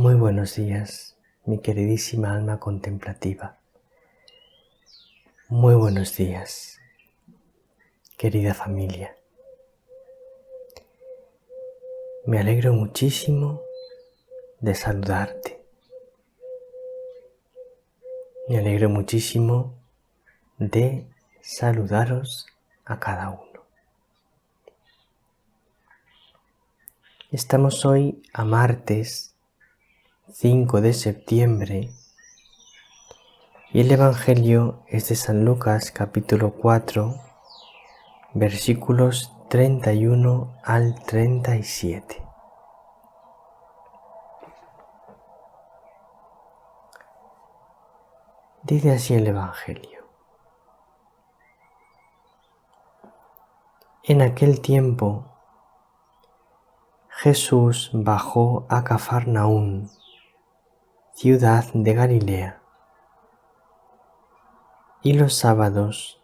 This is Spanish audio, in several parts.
Muy buenos días, mi queridísima alma contemplativa. Muy buenos días, querida familia. Me alegro muchísimo de saludarte. Me alegro muchísimo de saludaros a cada uno. Estamos hoy a martes 5 de septiembre y el Evangelio es de San Lucas capítulo 4, versículos 31 al 37. Dice así el Evangelio. En aquel tiempo, Jesús bajó a Cafarnaún, ciudad de Galilea, y los sábados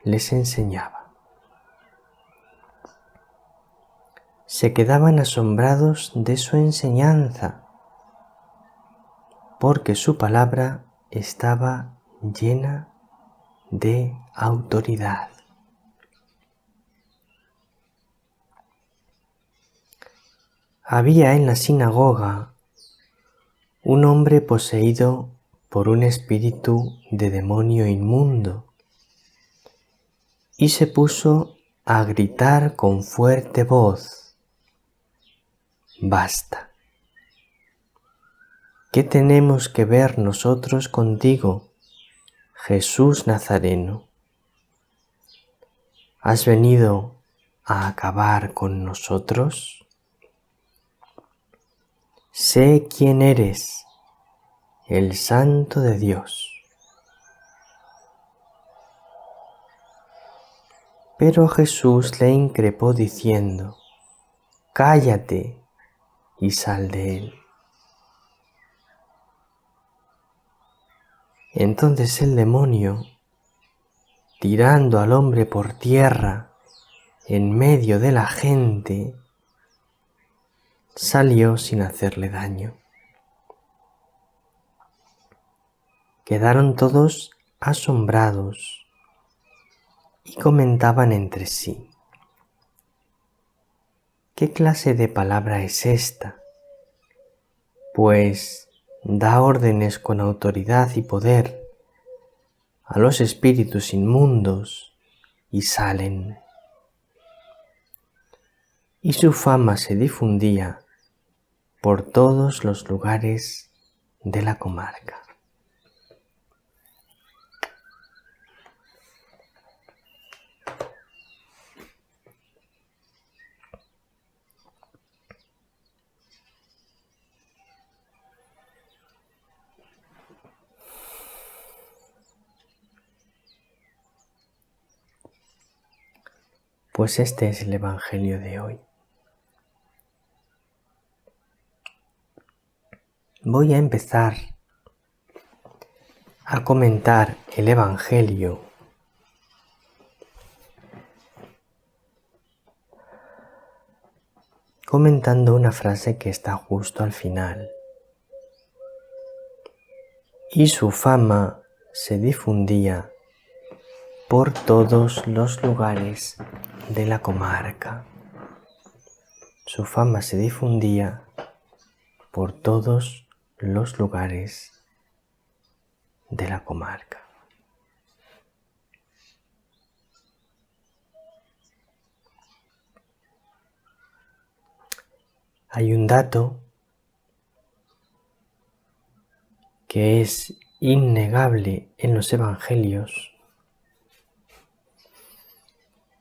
les enseñaba. Se quedaban asombrados de su enseñanza, porque su palabra estaba llena de autoridad. Había en la sinagoga un hombre poseído por un espíritu de demonio inmundo, y se puso a gritar con fuerte voz: «Basta. ¿Qué tenemos que ver nosotros contigo, Jesús Nazareno? ¿Has venido a acabar con nosotros? Sé quién eres, el Santo de Dios». Pero Jesús le increpó diciendo: «Cállate y sal de él». Entonces el demonio, tirando al hombre por tierra en medio de la gente, salió sin hacerle daño. Quedaron todos asombrados y comentaban entre sí: ¿qué clase de palabra es esta? Pues da órdenes con autoridad y poder a los espíritus inmundos y salen. Y su fama se difundía por todos los lugares de la comarca. Pues este es el Evangelio de hoy. Voy a empezar a comentar el Evangelio comentando una frase que está justo al final. Y su fama se difundía por todos los lugares de la comarca. Su fama se difundía por todos los lugares de la comarca. Hay un dato que es innegable en los evangelios,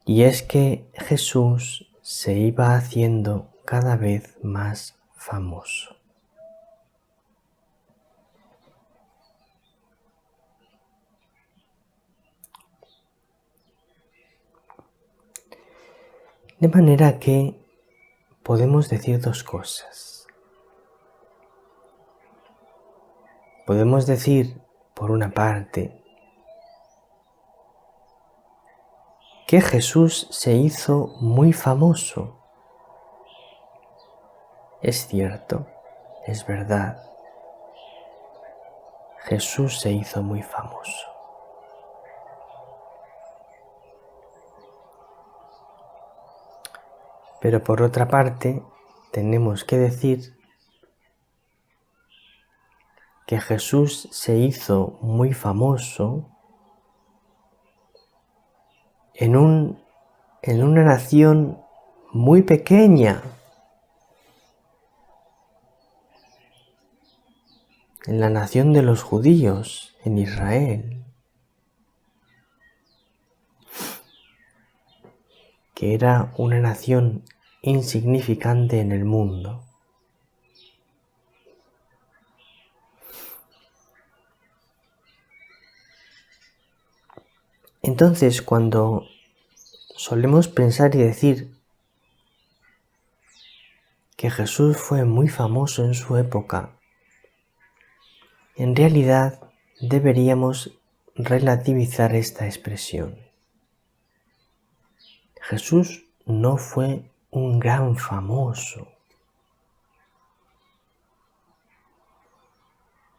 y es que Jesús se iba haciendo cada vez más famoso. De manera que podemos decir dos cosas. Podemos decir, por una parte, que Jesús se hizo muy famoso. Es cierto, es verdad, Jesús se hizo muy famoso. Pero por otra parte, tenemos que decir que Jesús se hizo muy famoso en una nación muy pequeña, en la nación de los judíos, en Israel, que era una nación insignificante en el mundo. Entonces, cuando solemos pensar y decir que Jesús fue muy famoso en su época, en realidad deberíamos relativizar esta expresión. Jesús no fue un gran famoso,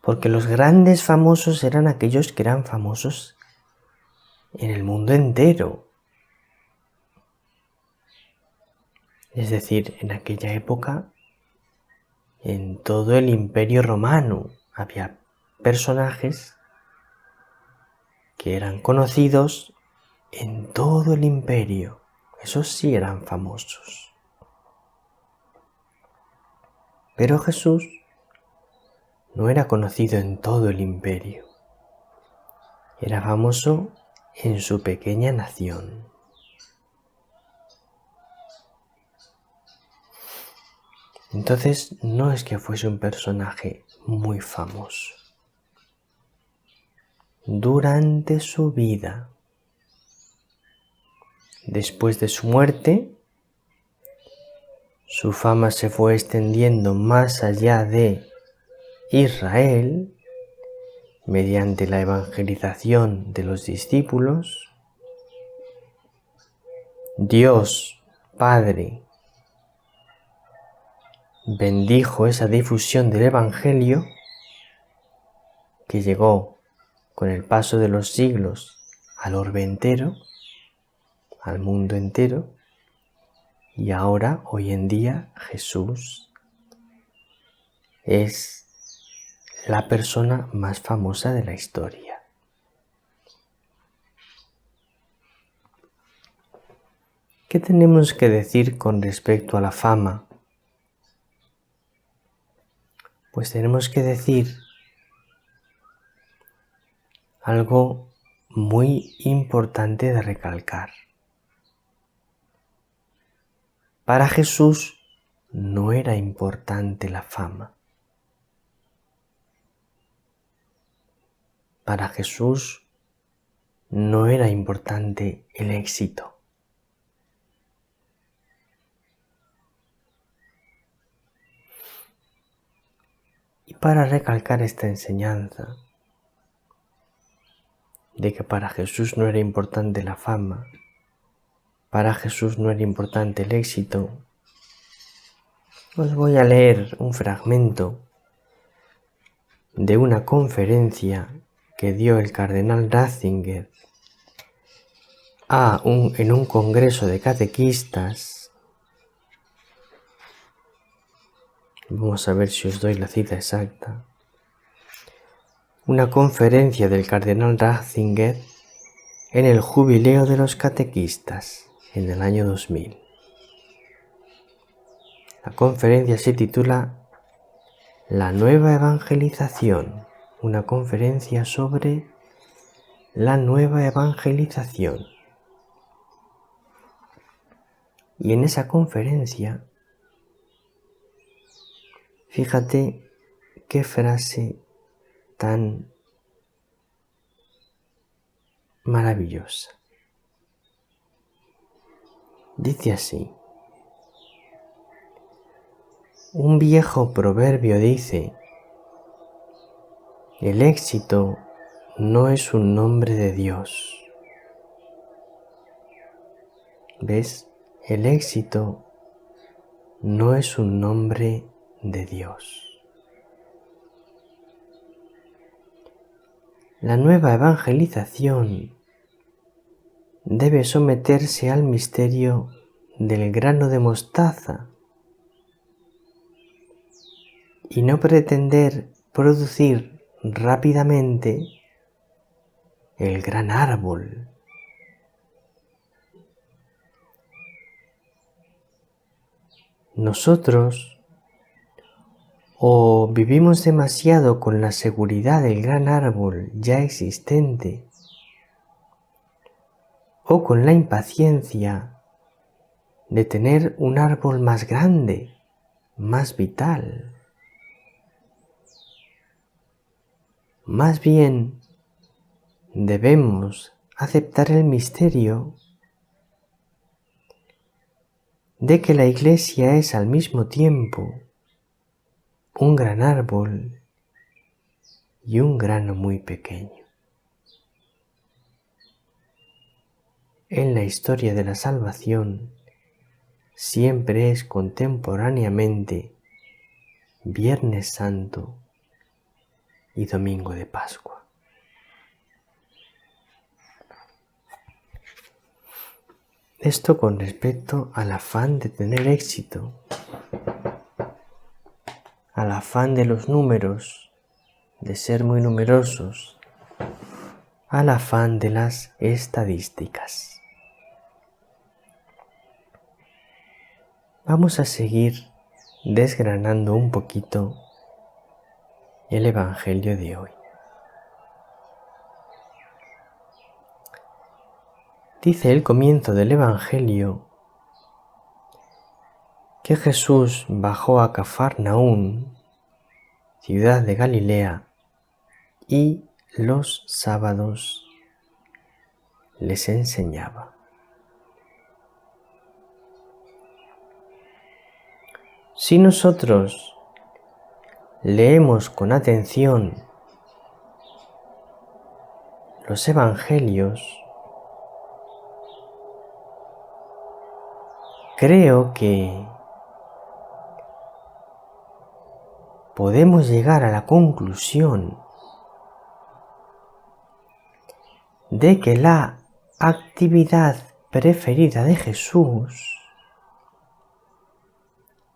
porque los grandes famosos eran aquellos que eran famosos en el mundo entero. Es decir, en aquella época, en todo el Imperio Romano, había personajes que eran conocidos en todo el imperio. Esos sí eran famosos. Pero Jesús no era conocido en todo el imperio. Era famoso en su pequeña nación. Entonces no es que fuese un personaje muy famoso. Durante su vida, después de su muerte, su fama se fue extendiendo más allá de Israel mediante la evangelización de los discípulos. Dios Padre bendijo esa difusión del Evangelio que llegó con el paso de los siglos al orbe entero, al mundo entero, y ahora, hoy en día, Jesús es la persona más famosa de la historia. ¿Qué tenemos que decir con respecto a la fama? Pues tenemos que decir algo muy importante de recalcar. Para Jesús no era importante la fama. Para Jesús no era importante el éxito. Y para recalcar esta enseñanza de que para Jesús no era importante la fama, para Jesús no era importante el éxito, os voy a leer un fragmento de una conferencia que dio el cardenal Ratzinger en un congreso de catequistas. Vamos a ver si os doy la cita exacta. Una conferencia del cardenal Ratzinger en el jubileo de los catequistas en el año 2000. La conferencia se titula La nueva evangelización, una conferencia sobre la nueva evangelización. Y en esa conferencia, fíjate qué frase tan maravillosa. Dice así: un viejo proverbio dice, el éxito no es un nombre de Dios. ¿Ves? El éxito no es un nombre de Dios. la nueva evangelización debe someterse al misterio del grano de mostaza y no pretender producir rápidamente el gran árbol. Nosotros o vivimos demasiado con la seguridad del gran árbol ya existente, o con la impaciencia de tener un árbol más grande, más vital. Más bien, debemos aceptar el misterio de que la Iglesia es al mismo tiempo un gran árbol y un grano muy pequeño. En la historia de la salvación siempre es contemporáneamente Viernes Santo y Domingo de Pascua. Esto con respecto al afán de tener éxito, al afán de los números, de ser muy numerosos, al afán de las estadísticas. Vamos a seguir desgranando un poquito el Evangelio de hoy. Dice el comienzo del Evangelio que Jesús bajó a Cafarnaún, ciudad de Galilea, y los sábados les enseñaba. Si nosotros leemos con atención los Evangelios, creo que podemos llegar a la conclusión de que la actividad preferida de Jesús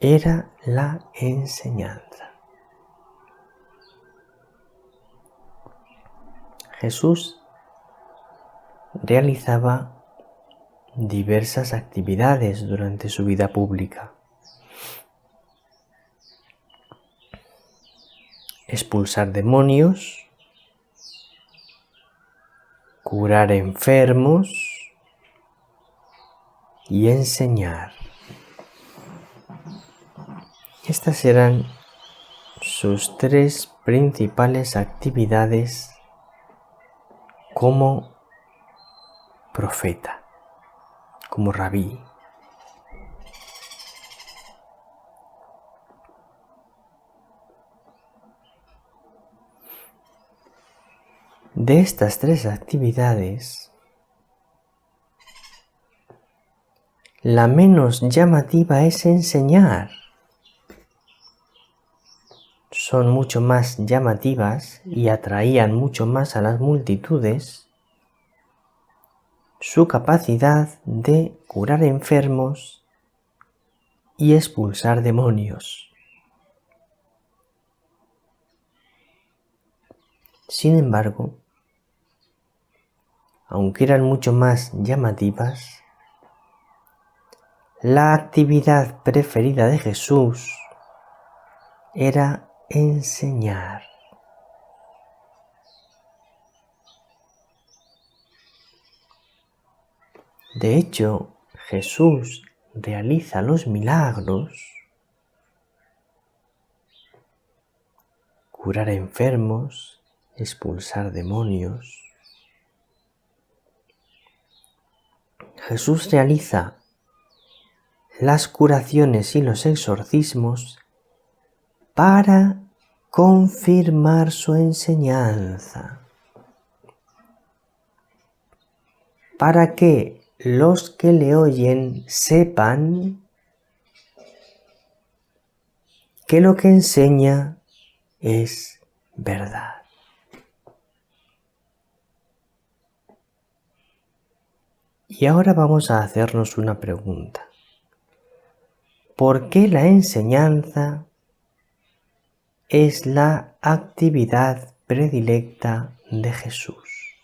era la enseñanza. Jesús realizaba diversas actividades durante su vida pública. Expulsar demonios, curar enfermos y enseñar. Estas eran sus tres principales actividades como profeta, como rabí. De estas tres actividades, la menos llamativa es enseñar. Son mucho más llamativas y atraían mucho más a las multitudes su capacidad de curar enfermos y expulsar demonios. Sin embargo, aunque eran mucho más llamativas, la actividad preferida de Jesús era enseñar. De hecho, Jesús realiza los milagros, curar enfermos, expulsar demonios. Jesús realiza las curaciones y los exorcismos para confirmar su enseñanza, para que los que le oyen sepan que lo que enseña es verdad. Y ahora vamos a hacernos una pregunta. ¿Por qué la enseñanza es la actividad predilecta de Jesús?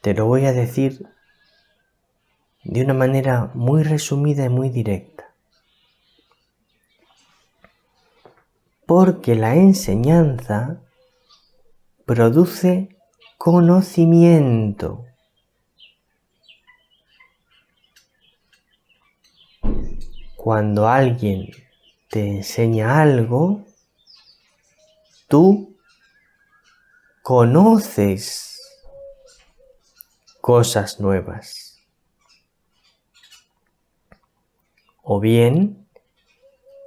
Te lo voy a decir de una manera muy resumida y muy directa. Porque la enseñanza produce conocimiento. Cuando alguien te enseña algo, tú conoces cosas nuevas. O bien,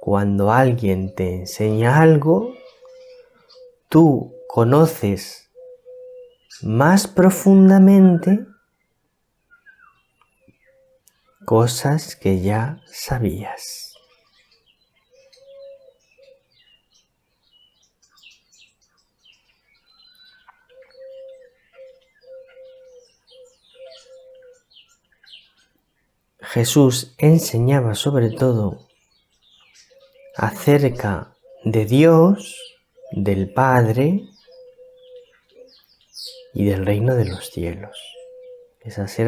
cuando alguien te enseña algo, tú conoces más profundamente cosas que ya sabías. Jesús enseñaba sobre todo acerca de Dios, del Padre y del reino de los cielos. Esas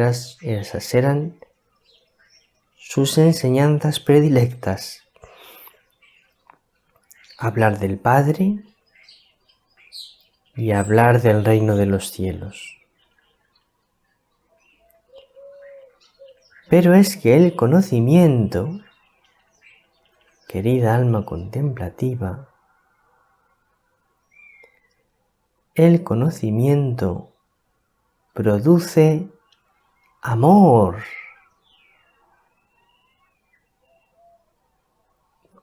eran sus enseñanzas predilectas. Hablar del Padre y hablar del reino de los cielos. Pero es que el conocimiento, querida alma contemplativa, el conocimiento produce amor.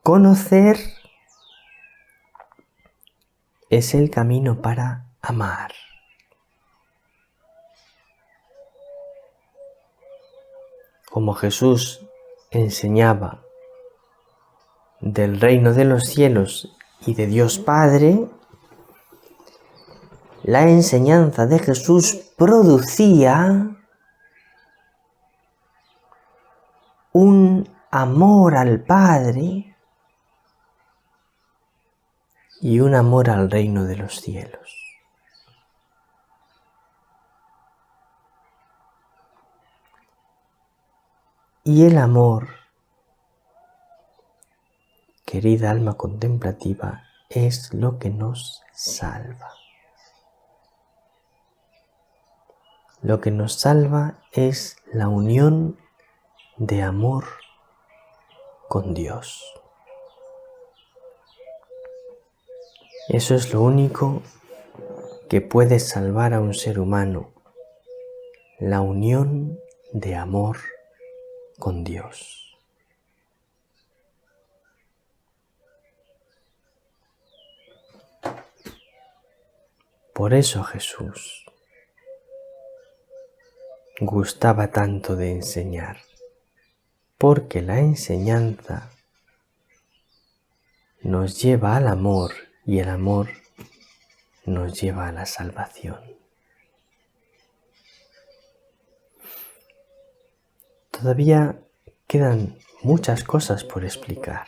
Conocer es el camino para amar. Como Jesús enseñaba del reino de los cielos y de Dios Padre, la enseñanza de Jesús producía un amor al Padre y un amor al reino de los cielos. Y el amor, querida alma contemplativa, es lo que nos salva. Lo que nos salva es la unión de amor con Dios. Eso es lo único que puede salvar a un ser humano, la unión de amor con Dios. Por eso Jesús gustaba tanto de enseñar, porque la enseñanza nos lleva al amor y el amor nos lleva a la salvación. Todavía quedan muchas cosas por explicar,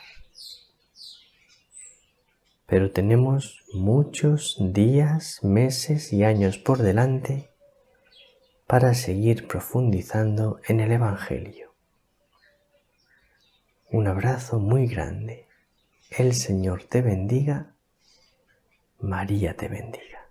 pero tenemos muchos días, meses y años por delante para seguir profundizando en el Evangelio. Un abrazo muy grande. El Señor te bendiga. María te bendiga.